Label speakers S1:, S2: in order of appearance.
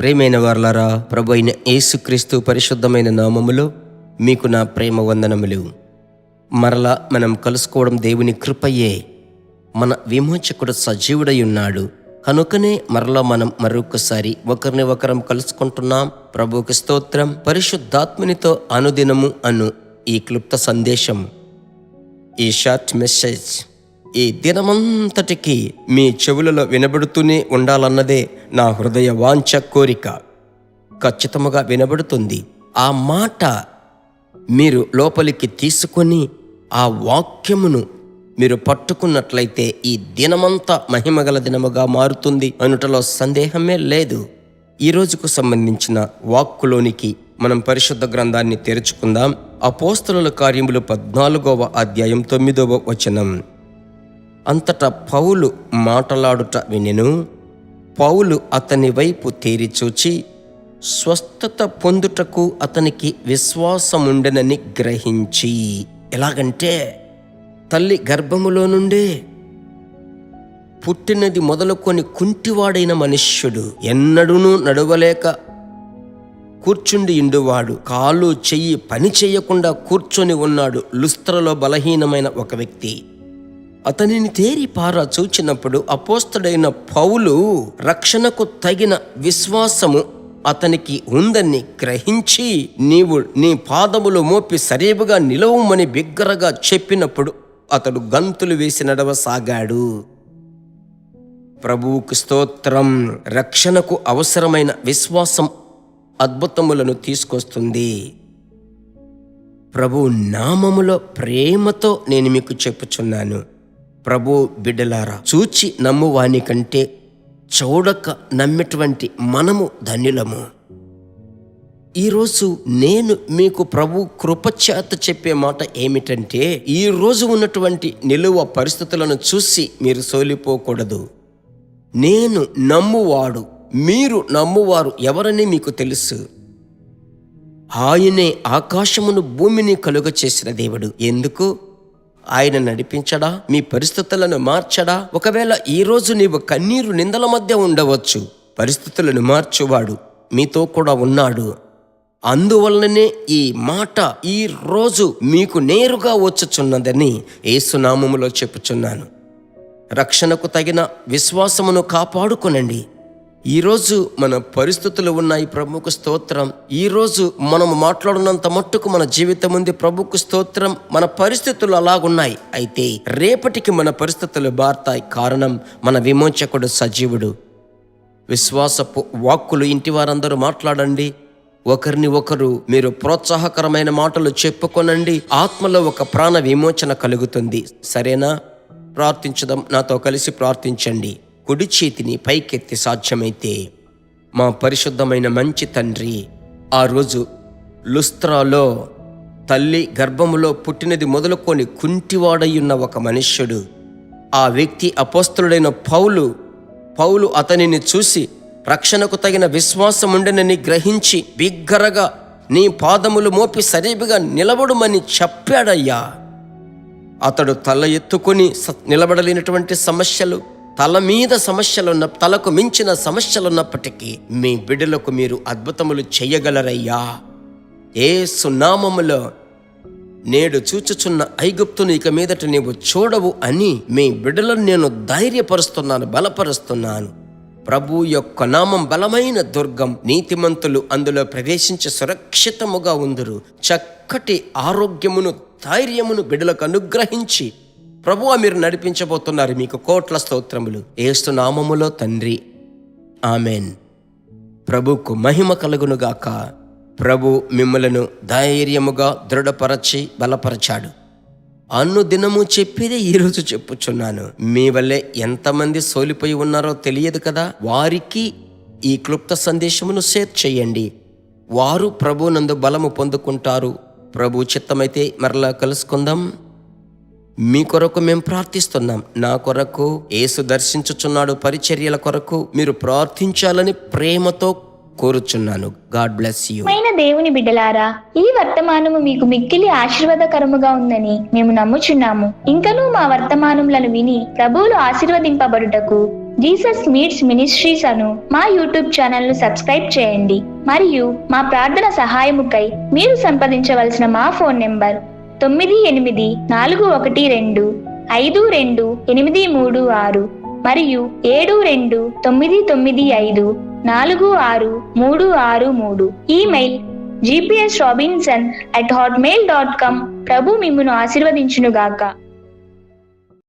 S1: ప్రియమైన వారలారా, ప్రభు అయిన యేసుక్రీస్తు పరిశుద్ధమైన నామములో మీకు నా ప్రేమ వందనములు. మరలా మనం కలుసుకోవడం దేవుని కృపయే. మన విమోచకుడు సజీవుడై ఉన్నాడు కనుకనే మరలా మనం మరొకసారి ఒకరిని ఒకరం కలుసుకుంటున్నాం. ప్రభువుకి స్తోత్రం. పరిశుద్ధాత్మనితో అనుదినము అను ఈ క్లుప్త సందేశం, ఈ షార్ట్ మెసేజ్ ఈ దినమంతటికి మీ చెవులలో వినబడుతూనే ఉండాలన్నదే నా హృదయ వాంఛ, కోరిక. ఖచ్చితంగా వినబడుతుంది. ఆ మాట మీరు లోపలికి తీసుకొని ఆ వాక్యమును మీరు పట్టుకున్నట్లయితే ఈ దినమంతా మహిమగల దినముగా మారుతుంది అనుటలో సందేహమే లేదు. ఈ రోజుకు సంబంధించిన వాక్కులోనికి మనం పరిశుద్ధ గ్రంథాన్ని తెరుచుకుందాం. అపోస్తలుల కార్యములు 14వ అధ్యాయం 9వ వచనం. అంతటా పౌలు మాటలాడుట వినెను. పౌలు అతని వైపు తేరి చూచి స్వస్థత పొందుటకు అతనికి విశ్వాసముండెనని గ్రహించి, ఎలాగంటే తల్లి గర్భములో నుండే పుట్టినది మొదలుకొని కుంటివాడైన మనుష్యుడు, ఎన్నడూనూ నడవలేక కూర్చుండి ఇండువాడు, కాలు చెయ్యి పని చేయకుండా కూర్చొని ఉన్నాడు, లుస్త్రలో బలహీనమైన ఒక వ్యక్తి. అతనిని తేరి పారా చూచినప్పుడు అపోస్తలుడైన పౌలు రక్షణకు తగిన విశ్వాసము అతనికి ఉందని గ్రహించి, నీవు నీ పాదములు మోపి సరీబుగా నిలవమని బిగ్గరగా చెప్పినప్పుడు అతడు గంతులు వేసి నడవసాగాడు. ప్రభువుకు స్తోత్రం. రక్షణకు అవసరమైన విశ్వాసం అద్భుతములను తీసుకొస్తుంది. ప్రభు నామములో ప్రేమతో నేను మీకు చెప్పుచున్నాను, ప్రభు బిడ్డలారా, చూచి నమ్మువాని కంటే చూడక నమ్మేటువంటి మనము ధన్యులము. ఈరోజు నేను మీకు ప్రభు కృపచేత చెప్పే మాట ఏమిటంటే, ఈరోజు ఉన్నటువంటి నిలువ పరిస్థితులను చూసి మీరు సోలిపోకూడదు. నేను నమ్మువాడు, మీరు నమ్మువారు ఎవరని మీకు తెలుసు. ఆయనే ఆకాశమును భూమిని కలుగ చేసిన దేవుడు. ఎందుకు? ఆయన నడిపించడా? మీ పరిస్థితులను మార్చడా? ఒకవేళ ఈరోజు నీవు కన్నీరు నిందల మధ్య ఉండవచ్చు, పరిస్థితులను మార్చువాడు మీతో కూడా ఉన్నాడు. అందువల్లనే ఈ మాట ఈ రోజు మీకు నేరుగా వచ్చుచున్నదని యేసునామములో చెప్పుచున్నాను. రక్షణకు తగిన విశ్వాసమును కాపాడుకొనండి. ఈరోజు మన పరిస్థితులు ఉన్నాయి, ప్రభువుకు స్తోత్రం. ఈరోజు మనము మాట్లాడినంత మట్టుకు మన జీవితం ఉంది, ప్రభువుకు స్తోత్రం. మన పరిస్థితులు అలాగున్నాయి. అయితే రేపటికి మన పరిస్థితులు మారుతాయి. కారణం, మన విమోచకుడు సజీవుడు. విశ్వాసపు వాక్కులు ఇంటి వారందరూ మాట్లాడండి. ఒకరిని ఒకరు మీరు ప్రోత్సాహకరమైన మాటలు చెప్పుకొనండి. ఆత్మలో ఒక ప్రాణ విమోచన కలుగుతుంది. సరేనా? ప్రార్థించుదాం. నాతో కలిసి ప్రార్థించండి. కుడి చేతిని పైకెత్తి సాధ్యమైతే. మా పరిశుద్ధమైన మంచి తండ్రి, ఆ రోజు లుస్త్రాలో తల్లి గర్భములో పుట్టినది మొదలుకొని కుంటివాడయ్యున్న ఒక మనుష్యుడు, ఆ వ్యక్తి అపోస్తలుడైన పౌలు అతనిని చూసి రక్షణకు తగిన విశ్వాసం ఉండనని గ్రహించి బిగ్గరగా నీ పాదములు మోపి సరీబుగా నిలబడుమని చెప్పాడయ్యా. అతడు తల ఎత్తుకొని నిలబడలేనటువంటి సమస్యలు, తల మీద సమస్యలున్న, తలకు మించిన సమస్యలున్నప్పటికీ మీ బిడ్డలకు మీరు అద్భుతములు చేయగలరయ్యా. యేసు నామములో నేడు చూచుచున్న ఐగుప్తును ఇక మీదట నీవు చూడవు అని మీ బిడ్డలను నేను ధైర్యపరుస్తున్నాను, బలపరుస్తున్నాను. ప్రభు యొక్క నామం బలమైన దుర్గం. నీతిమంతులు అందులో ప్రవేశించి సురక్షితముగా ఉందురు. చక్కటి ఆరోగ్యమును, ధైర్యమును బిడ్డలకు అనుగ్రహించి ప్రభువా మీరు నడిపించబోతున్నారు. మీకు కోట్ల స్తోత్రములు యేసు నామములో తండ్రి, ఆమెన్. ప్రభుకు మహిమ కలుగునుగాక. ప్రభు మిమ్మలను ధైర్యముగా దృఢపరచి బలపరచాడు. అనుదినము చెప్పేదే ఈరోజు చెప్పుచున్నాను. మీ వల్లే ఎంతమంది సోలిపోయి ఉన్నారో తెలియదు కదా. వారికి ఈ క్లుప్త సందేశమును షేర్ చేయండి. వారు ప్రభునందు బలము పొందుకుంటారు. ప్రభు చిత్తమైతే మరలా కలుసుకుందాం. మీ కొరకు మేము ప్రార్థిస్తున్నాం. నా కొరకు, యేసు దర్శించుచున్నాడు పరిచర్యల కొరకు మీరు ప్రార్థించాలని ప్రేమతో కోరుచున్నాను. God bless you.
S2: దేవుని బిడ్డలారా, ఈ వర్తమానము మీకు మిక్కిలి ఆశీర్వాదకరముగా ఉందని మేము నమ్ముచున్నాము. ఇంకనూ మా వర్తమానములను విని ప్రభువులు ఆశీర్వదింపబడుటకు జీసస్ మీట్స్ మినిస్ట్రీస్ అను మా యూట్యూబ్ ఛానల్ ను సబ్స్క్రైబ్ చేయండి. మరియు మా ప్రార్థన సహాయముకై మీరు సంప్రదించవలసిన మా ఫోన్ నెంబర్ 9842522836 మరియు 7299546363. Email gpsrobinson@hotmail.com. ప్రభు మిమ్మును ఆశీర్వదించునుగాక.